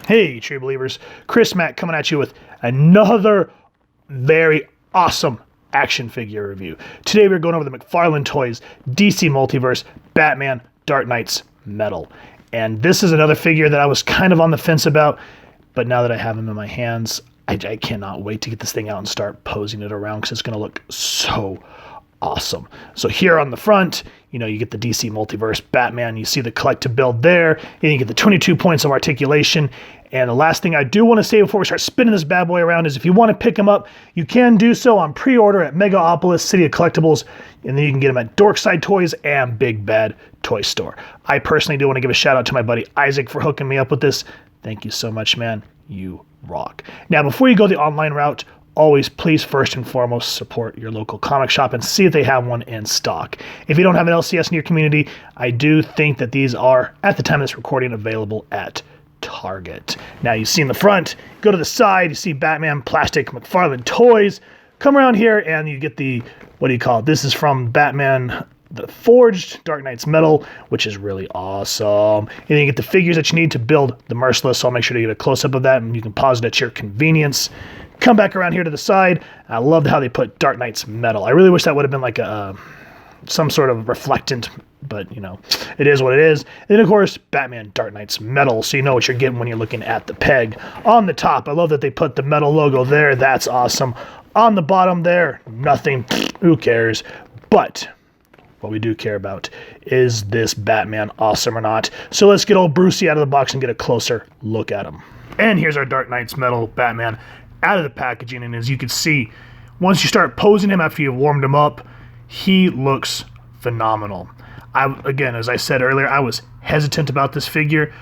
Hey, true believers, Chris Mack coming at you with another very awesome action figure review. Today we're going over the McFarlane Toys DC Multiverse Batman Dark Knight's Metal. And this is another figure that I was kind of on the fence about, but now that I have him in my hands, I cannot wait to get this thing out and start posing it around because it's going to look so awesome. So here on the front, you get the DC Multiverse Batman, you see the collective build there, and you get the 22 points of articulation. And the last thing I do want to say before we start spinning this bad boy around is if you want to pick him up, you can do so on pre-order at Megaopolis City of Collectibles, and then you can get them at Dorkside Toys and Big Bad Toy Store. I personally do want to give a shout out to my buddy Isaac for hooking me up with this. Thank you so much, man. You rock. Now, before you go the online route, always please first and foremost support your local comic shop and see if they have one in stock. If you don't have an LCS in your community, I do think that these are, at the time of this recording, available at Target. Now you see in the front, go to the side, you see Batman plastic McFarlane Toys. Come around here and you get the, what do you call it? This is from Batman the Forged Dark Knight's Metal, which is really awesome. And then you get the figures that you need to build the Merciless, so I'll make sure to get a close-up of that and you can pause it at your convenience. Come back around here to the side. I loved how they put Dark Knight's Metal. I really wish that would have been like some sort of reflectant, but it is what it is. And then of course, Batman Dark Knight's Metal, so you know what you're getting when you're looking at the peg. On the top, I love that they put the metal logo there. That's awesome. On the bottom there, nothing. Who cares? But what we do care about is this Batman awesome or not. So let's get old Brucey out of the box and get a closer look at him. And here's our Dark Knight's Metal Batman out of the packaging, and as you can see, once you start posing him after you've warmed him up, he looks phenomenal. Again, as I said earlier, I was hesitant about this figure,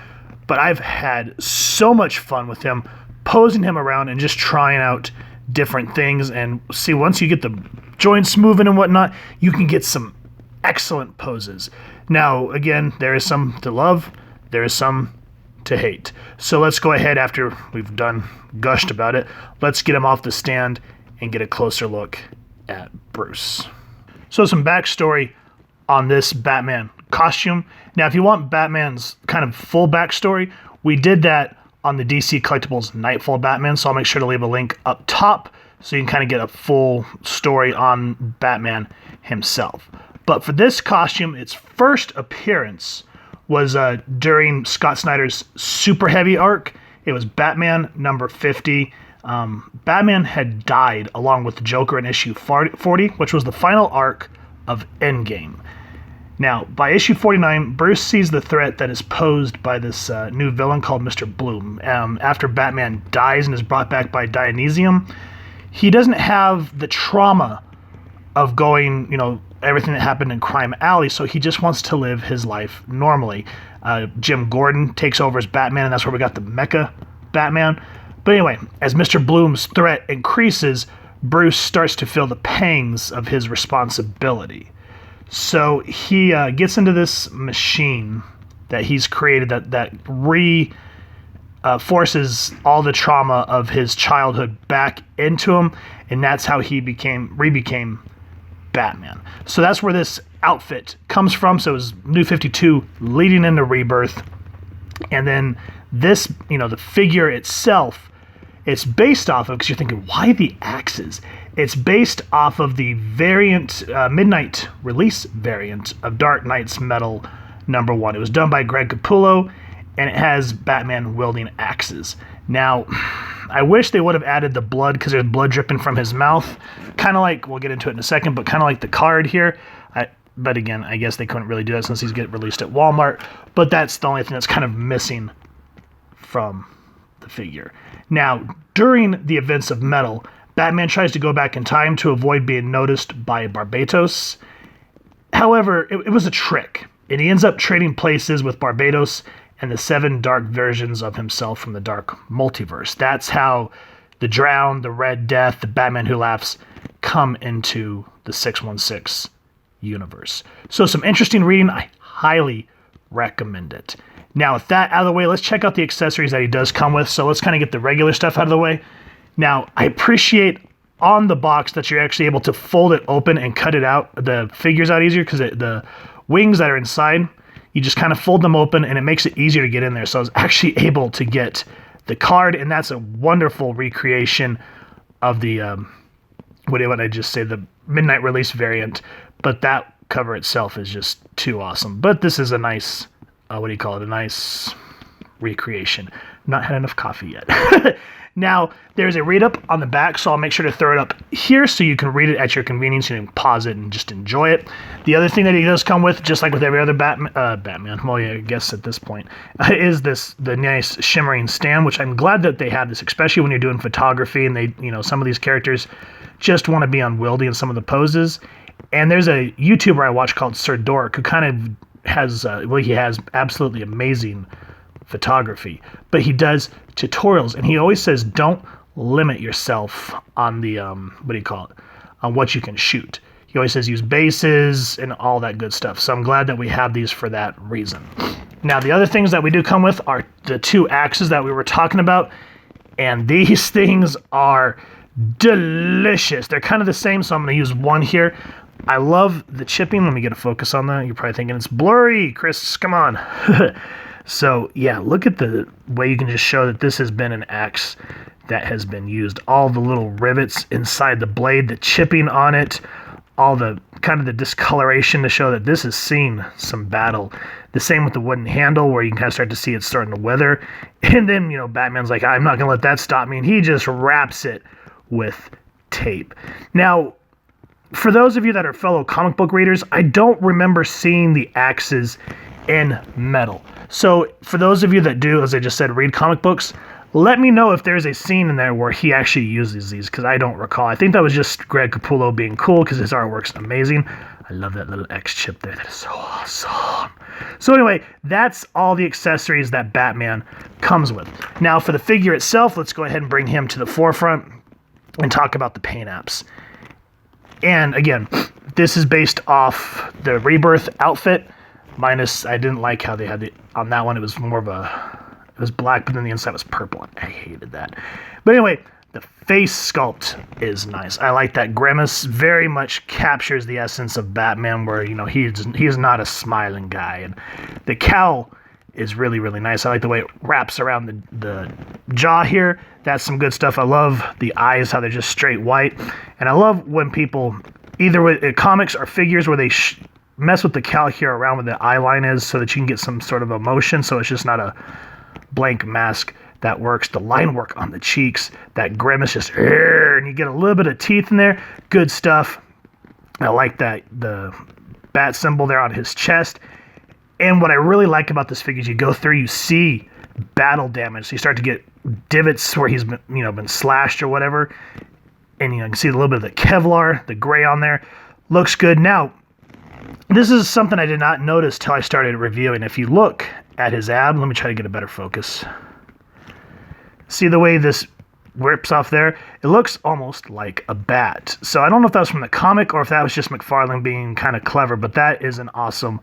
but I've had so much fun with him, posing him around and just trying out different things. And see, once you get the joints moving and whatnot, you can get some excellent poses. Now, again, there is some to love, there is some to hate. So let's go ahead, after we've gushed about it, let's get him off the stand and get a closer look at Bruce. So some backstory on this Batman costume. Now, if you want Batman's kind of full backstory, we did that on the DC Collectibles Nightfall Batman, so I'll make sure to leave a link up top so you can kind of get a full story on Batman himself. But for this costume, its first appearance was during Scott Snyder's Super Heavy arc. It was Batman number 50. Batman had died along with the Joker in issue 40, which was the final arc of Endgame. Now, by issue 49, Bruce sees the threat that is posed by this new villain called Mr. Bloom. After Batman dies and is brought back by Dionysium, he doesn't have the trauma of going, everything that happened in Crime Alley, so he just wants to live his life normally. Jim Gordon takes over as Batman, and that's where we got the Mecha Batman. But anyway, as Mr. Bloom's threat increases, Bruce starts to feel the pangs of his responsibility. So he gets into this machine that he's created that forces all the trauma of his childhood back into him, and that's how he became Batman. So that's where this outfit comes from. So it was New 52 leading into Rebirth. And then this, the figure itself, it's based off of, because you're thinking, why the axes? It's based off of the variant, midnight release variant of Dark Knight's Metal #1. It was done by Greg Capullo, and it has Batman wielding axes. Now, I wish they would have added the blood, because there's blood dripping from his mouth. Kind of like, we'll get into it in a second, but kind of like the card here. But again, I guess they couldn't really do that since he's getting released at Walmart. But that's the only thing that's kind of missing from the figure. Now, during the events of Metal, Batman tries to go back in time to avoid being noticed by Barbatos. However, it was a trick, and he ends up trading places with Barbatos and the 7 dark versions of himself from the Dark Multiverse. That's how the Drowned, the Red Death, the Batman Who Laughs come into the 616 universe. So some interesting reading. I highly recommend it. Now, with that out of the way, let's check out the accessories that he does come with. So let's kind of get the regular stuff out of the way. Now, I appreciate on the box that you're actually able to fold it open and cut it out, the figures out easier, because the wings that are inside, you just kind of fold them open and it makes it easier to get in there. So I was actually able to get the card, and that's a wonderful recreation of the, what did I just say, the midnight release variant, but that cover itself is just too awesome. But this is a nice, what do you call it, a nice recreation. Not had enough coffee yet. Now, there's a read-up on the back, so I'll make sure to throw it up here so you can read it at your convenience. You can pause it and just enjoy it. The other thing that he does come with, just like with every other Batman, well, yeah, I guess at this point, is the nice shimmering stand, which I'm glad that they have this, especially when you're doing photography and they, some of these characters just want to be unwieldy in some of the poses. And there's a YouTuber I watch called Sir Dork who kind of has, he has absolutely amazing photography, but he does tutorials, and he always says don't limit yourself on the on what you can shoot. He always says use bases and all that good stuff, so I'm glad that we have these for that reason. Now, the other things that we do come with are the 2 axes that we were talking about, and these things are delicious. They're kind of the same, so I'm going to use one here. I love the chipping. Let me get a focus on that. You're probably thinking it's blurry, Chris, come on. So, yeah, look at the way you can just show that this has been an axe that has been used. All the little rivets inside the blade, the chipping on it, all the kind of the discoloration to show that this has seen some battle. The same with the wooden handle where you can kind of start to see it starting to weather. And then, Batman's like, I'm not going to let that stop me. And he just wraps it with tape. Now, for those of you that are fellow comic book readers, I don't remember seeing the axes in metal. So for those of you that do, as I just said, read comic books, let me know if there's a scene in there where he actually uses these, because I don't recall. I think that was just Greg Capullo being cool because his artwork's amazing. I love that little X chip there. That is so awesome. So anyway, that's all the accessories that Batman comes with. Now for the figure itself, let's go ahead and bring him to the forefront and talk about the paint apps. And again, this is based off the Rebirth outfit. Minus, I didn't like how they had on that one, it was more of it was black, but then the inside was purple. I hated that. But anyway, the face sculpt is nice. I like that grimace. Very much captures the essence of Batman, where, he's not a smiling guy. And the cowl is really, really nice. I like the way it wraps around the jaw here. That's some good stuff. I love the eyes, how they're just straight white. And I love when people, either with comics or figures, where they mess with the cowl here around where the eye line is so that you can get some sort of emotion, so it's just not a blank mask. That works. The line work on the cheeks, that grimace, just and you get a little bit of teeth in there. Good stuff. I like that, the bat symbol there on his chest. And what I really like about this figure is you go through, you see battle damage. So you start to get divots where he's been, been slashed or whatever. And you can see a little bit of the Kevlar, the gray on there. Looks good. Now, this is something I did not notice till I started reviewing. If you look at his ab, let me try to get a better focus. See the way this rips off there? It looks almost like a bat. So I don't know if that was from the comic or if that was just McFarlane being kind of clever, but that is an awesome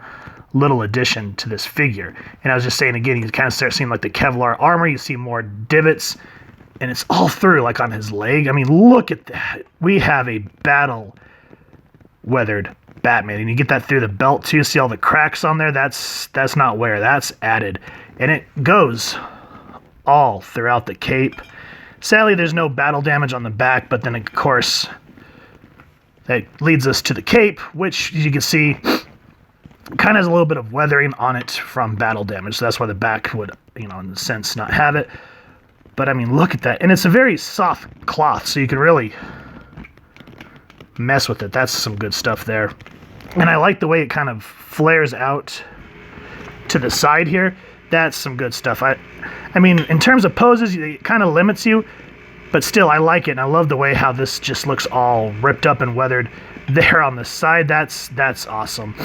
little addition to this figure. And I was just saying again, you kind of start seeing like the Kevlar armor, you see more divots, and it's all through, like on his leg. I mean, look at that. We have a battle weathered Batman, and you get that through the belt too. See all the cracks on there? That's not wear, that's added. And it goes all throughout the cape. Sadly, there's no battle damage on the back, but then of course that leads us to the cape, which as you can see kind of has a little bit of weathering on it from battle damage. So that's why the back would, in a sense, not have it. But I mean, look at that. And it's a very soft cloth, so you can really mess with it. That's some good stuff there. And I like the way it kind of flares out to the side here. That's some good stuff. I mean, in terms of poses, it kind of limits you, but still, I like it. And I love the way how this just looks all ripped up and weathered there on the side. That's awesome.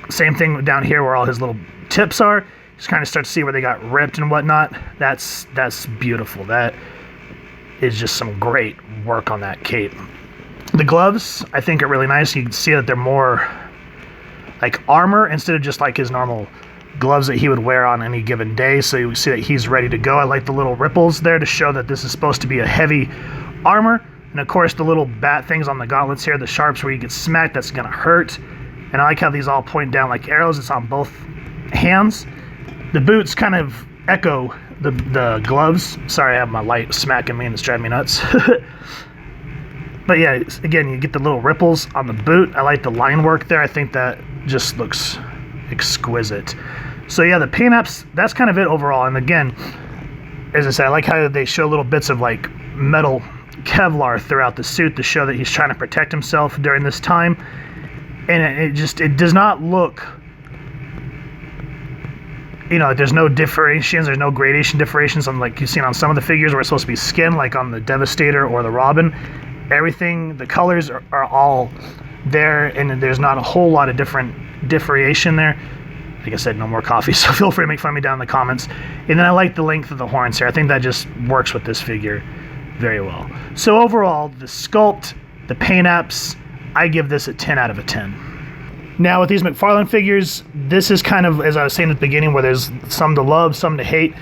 Same thing down here where all his little tips are. Just kind of start to see where they got ripped and whatnot. That's beautiful. That is just some great work on that cape. The gloves, I think, are really nice. You can see that they're more like armor instead of just like his normal gloves that he would wear on any given day. So you see that he's ready to go. I like the little ripples there to show that this is supposed to be a heavy armor. And of course, the little bat things on the gauntlets here, the sharps where you get smacked, that's going to hurt. And I like how these all point down like arrows. It's on both hands. The boots kind of echo the gloves. Sorry, I have my light smacking me and it's driving me nuts. But yeah, again, you get the little ripples on the boot. I like the line work there. I think that just looks exquisite. So yeah, the paint apps, that's kind of it overall. And again, as I said, I like how they show little bits of like metal Kevlar throughout the suit to show that he's trying to protect himself during this time. And it does not look, you know, there's no differentiations, there's no gradation differentiations on like you've seen on some of the figures where it's supposed to be skin, like on the Devastator or the Robin. Everything, the colors are all there, and there's not a whole lot of different differentiation there. Like I said, no more coffee, so feel free to make fun of me down in the comments. And then I like the length of the horns here. I think that just works with this figure very well. So overall, the sculpt, the paint apps, I give this a 10 out of a 10. Now with these McFarlane figures, this is kind of, as I was saying at the beginning, where there's some to love, some to hate.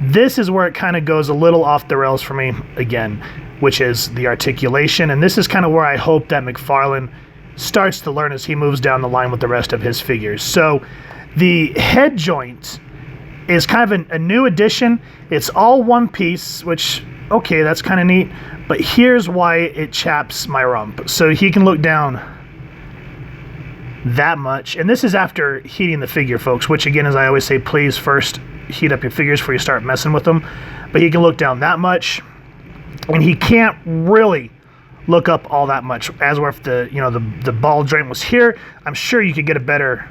This is where it kind of goes a little off the rails for me again, which is the articulation. And this is kind of where I hope that McFarlane starts to learn as he moves down the line with the rest of his figures. So the head joint is kind of a new addition. It's all one piece, which, okay, that's kind of neat. But here's why it chaps my rump. So he can look down that much. And this is after heating the figure, folks, which again, as I always say, please first heat up your figures before you start messing with them. But he can look down that much. And he can't really look up all that much. As where if the ball joint was here, I'm sure you could get a better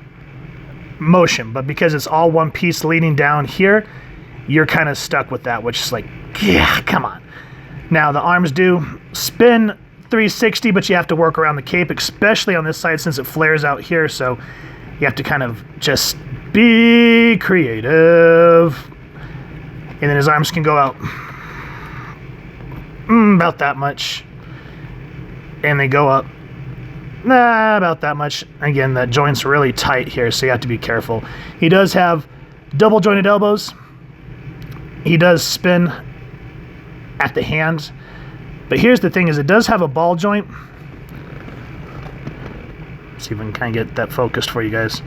motion. But because it's all one piece leading down here, you're kind of stuck with that, which is like, yeah, come on. Now the arms do spin 360, but you have to work around the cape, especially on this side since it flares out here. So you have to kind of just be creative. And then his arms can go out about that much, and they go up about that much. Again, that joint's really tight here, so you have to be careful. He does have double jointed elbows. He does spin at the hand, but here's the thing: is it does have a ball joint. Let's see if we can kind of get that focused for you guys,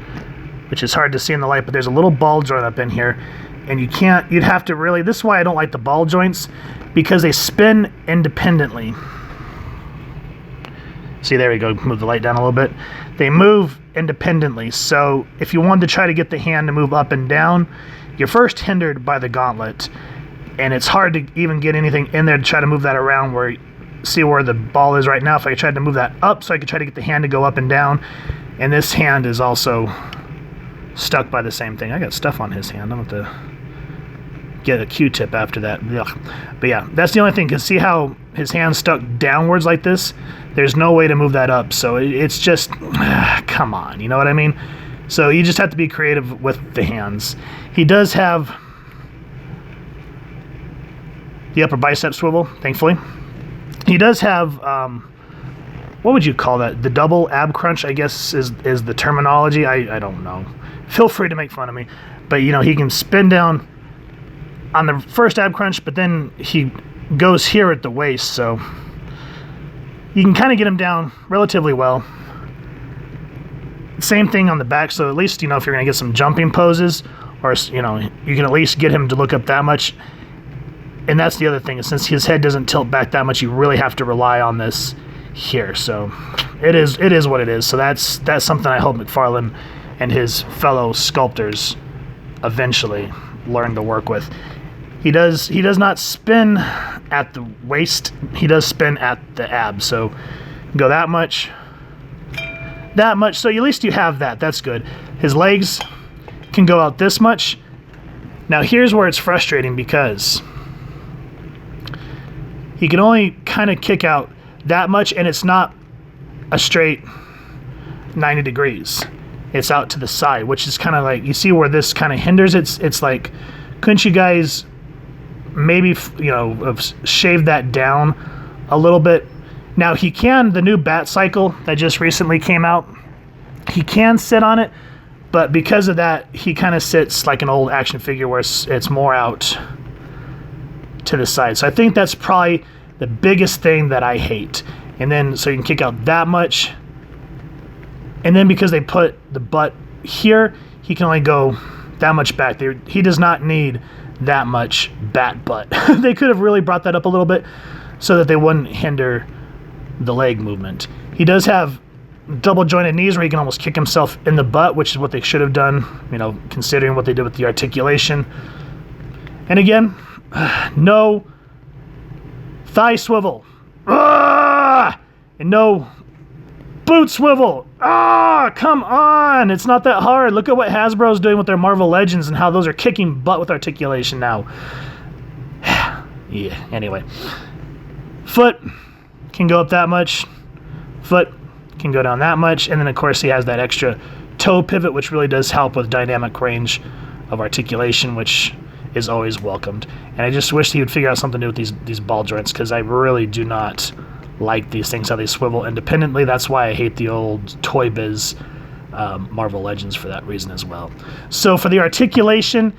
which is hard to see in the light, but there's a little ball joint up in here. And you'd have to really, this is why I don't like the ball joints, because they spin independently. See, there we go, move the light down a little bit. They move independently, so if you wanted to try to get the hand to move up and down, you're first hindered by the gauntlet, and it's hard to even get anything in there to try to move that around where, see where the ball is right now. If I tried to move that up, so I could try to get the hand to go up and down, and this hand is also stuck by the same thing. I got stuff on his hand, I'm going to have to get a Q-tip after that. Ugh. But yeah, that's the only thing, because see how his hand's stuck downwards like this? There's no way to move that up, so it's just, come on, you know what I mean? So you just have to be creative with the hands. He does have the upper bicep swivel, thankfully. He does have, what would you call that? The double ab crunch, I guess, is the terminology. I don't know. Feel free to make fun of me. But, you know, he can spin down on the first ab crunch, but then he goes here at the waist, so you can kind of get him down relatively well. Same thing on the back, so at least, you know, if you're going to get some jumping poses, or, you know, you can at least get him to look up that much. And that's the other thing, is since his head doesn't tilt back that much, you really have to rely on this here. So it is what it is. So that's something I hope McFarlane and his fellow sculptors eventually learn to work with. He does not spin at the waist. He does spin at the abs. So go that much. So at least you have that. That's good. His legs can go out this much. Now here's where it's frustrating, because he can only kind of kick out that much, and it's not a straight 90 degrees. It's out to the side, which is kind of like, you see where this kind of hinders. It's like, couldn't you guys maybe, you know, shave that down a little bit? Now he can, the new Bat Cycle that just recently came out, he can sit on it, but because of that, he kind of sits like an old action figure where it's more out to the side. So I think that's probably the biggest thing that I hate. And then, so you can kick out that much. And then because they put the butt here, he can only go that much back. He does not need that much bat butt. They could have really brought that up a little bit so that they wouldn't hinder the leg movement. He does have double jointed knees where he can almost kick himself in the butt, which is what they should have done, considering what they did with the articulation. And again, no thigh swivel. And no boot swivel. Come on. It's not that hard. Look at what Hasbro's doing with their Marvel Legends and how those are kicking butt with articulation now. Yeah, anyway. Foot can go up that much. Foot can go down that much. And then, of course, he has that extra toe pivot, which really does help with dynamic range of articulation, which is always welcomed. And I just wish he would figure out something to do with these ball joints, because I really do not like these things, how they swivel independently. That's why I hate the old Toy Biz Marvel Legends for that reason as well. So for the articulation,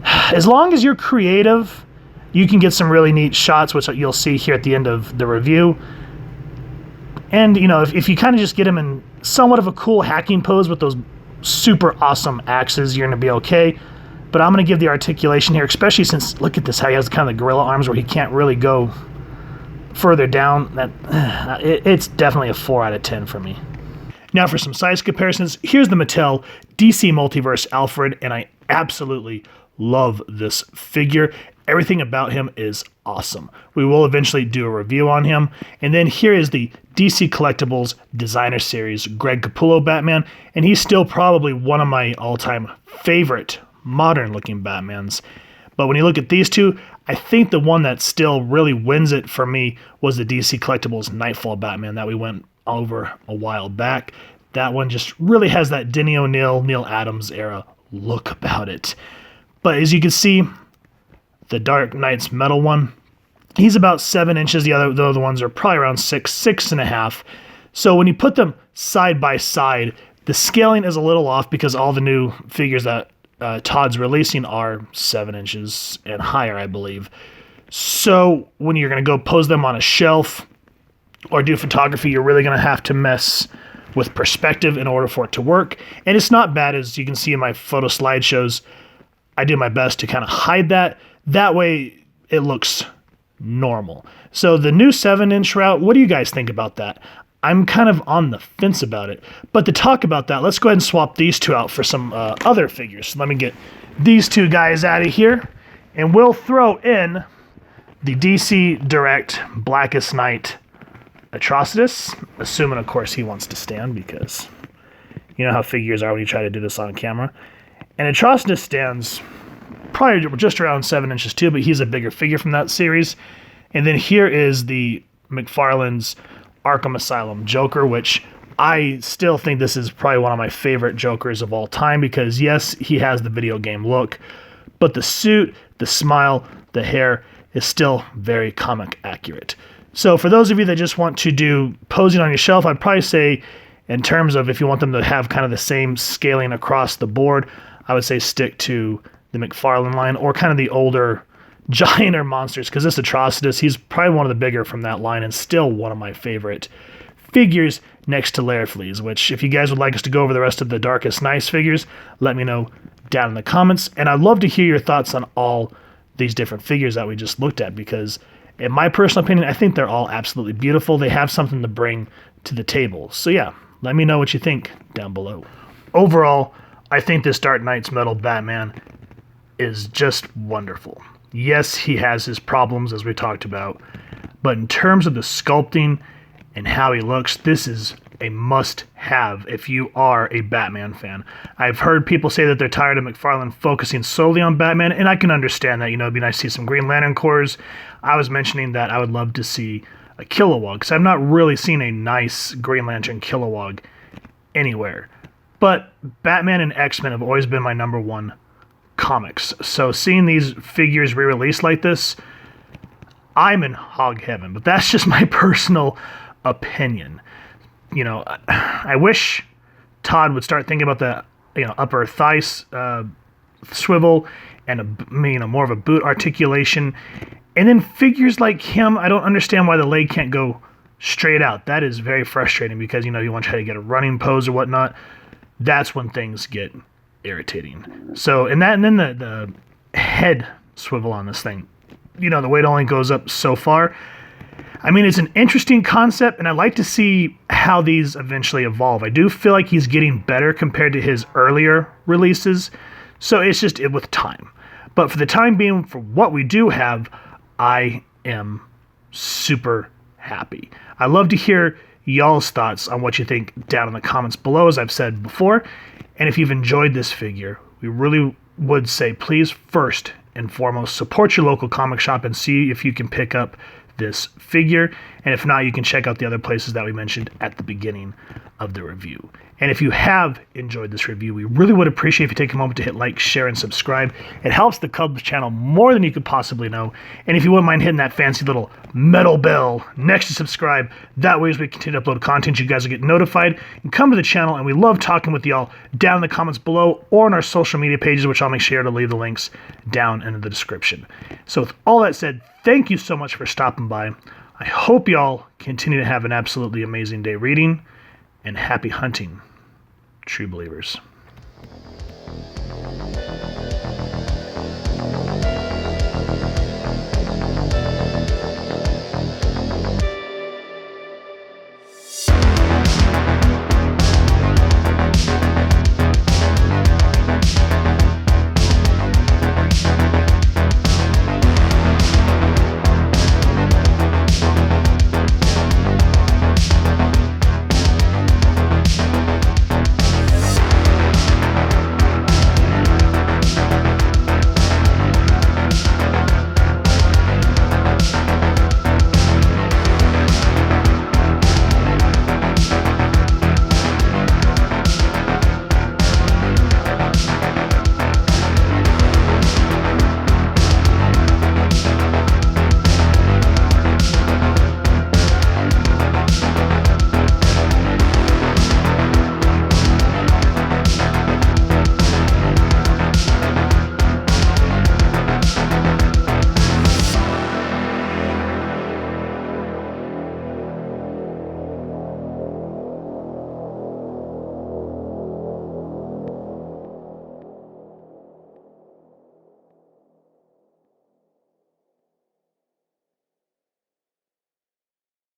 as long as you're creative, you can get some really neat shots, which you'll see here at the end of the review. And, if you kind of just get him in somewhat of a cool hacking pose with those super awesome axes, you're going to be okay. But I'm going to give the articulation here, especially since, look at this, how he has kind of the gorilla arms where he can't really go further down. It's definitely a 4 out of 10 for me. Now for some size comparisons, here's the Mattel DC Multiverse Alfred, and I absolutely love this figure. Everything about him is awesome. We will eventually do a review on him. And then here is the DC Collectibles Designer Series Greg Capullo Batman, and he's still probably one of my all-time favorite modern-looking Batmans. But when you look at these two, I think the one that still really wins it for me was the DC Collectibles Nightfall Batman that we went over a while back. That one just really has that Denny O'Neil, Neil Adams era look about it. But as you can see, the Dark Knight's Metal one, he's about 7 inches. The other ones are probably around 6.5. So when you put them side by side, the scaling is a little off because all the new figures that Todd's releasing are 7 inches and higher, I believe. So when you're going to go pose them on a shelf or do photography, you're really going to have to mess with perspective in order for it to work. And it's not bad, as you can see in my photo slideshows. I do my best to kind of hide that. That way it looks normal. So the new 7-inch route, what do you guys think about that? I'm kind of on the fence about it. But to talk about that, let's go ahead and swap these two out for some other figures. So let me get these two guys out of here, and we'll throw in the DC Direct Blackest Night Atrocitus, assuming, of course, he wants to stand, because you know how figures are when you try to do this on camera. And Atrocitus stands probably just around 7 inches too, but he's a bigger figure from that series. And then here is the McFarlane's Arkham Asylum Joker, which I still think this is probably one of my favorite Jokers of all time, because yes, he has the video game look, but the suit, the smile, the hair is still very comic accurate. So for those of you that just want to do posing on your shelf, I'd probably say, in terms of if you want them to have kind of the same scaling across the board, I would say stick to the McFarlane line or kind of the older giant monsters, because this Atrocitus, he's probably one of the bigger from that line and still one of my favorite figures next to Larifleeze, which if you guys would like us to go over the rest of the Darkest Nights figures, let me know down in the comments. And I'd love to hear your thoughts on all these different figures that we just looked at, because in my personal opinion, I think they're all absolutely beautiful. They have something to bring to the table. So yeah, let me know what you think down below. Overall, I think this Dark Knight's Metal Batman is just wonderful. Yes, he has his problems, as we talked about, but in terms of the sculpting and how he looks, this is a must-have if you are a Batman fan. I've heard people say that they're tired of McFarlane focusing solely on Batman, and I can understand that. You know, it'd be nice to see some Green Lantern Corps. I was mentioning that I would love to see a Kilowog, because I've not really seen a nice Green Lantern Kilowog anywhere. But Batman and X-Men have always been my number one comics. So seeing these figures re-released like this, I'm in hog heaven. But that's just my personal opinion. You know, I wish Todd would start thinking about the upper thigh swivel and more of a boot articulation. And then figures like him, I don't understand why the leg can't go straight out. That is very frustrating, because you want to try to get a running pose or whatnot. That's when things get irritating. So, and then the head swivel on this thing, you know, the weight only goes up so far. I mean, it's an interesting concept, and I'd like to see how these eventually evolve. I do feel like he's getting better compared to his earlier releases, so it's just with time. But for the time being, for what we do have, I am super happy. I love to hear y'all's thoughts on what you think down in the comments below, as I've said before. And if you've enjoyed this figure, we really would say please, first and foremost, support your local comic shop and see if you can pick up this figure. And if not, you can check out the other places that we mentioned at the beginning of the review. And if you have enjoyed this review, we really would appreciate if you take a moment to hit like, share, and subscribe. It helps the Cubs channel more than you could possibly know. And if you wouldn't mind hitting that fancy little metal bell next to subscribe, that way as we continue to upload content, you guys will get notified and come to the channel. And we love talking with y'all down in the comments below or on our social media pages, which I'll make sure to leave the links down in the description. So with all that said, thank you so much for stopping by. I hope y'all continue to have an absolutely amazing day reading, and happy hunting, true believers.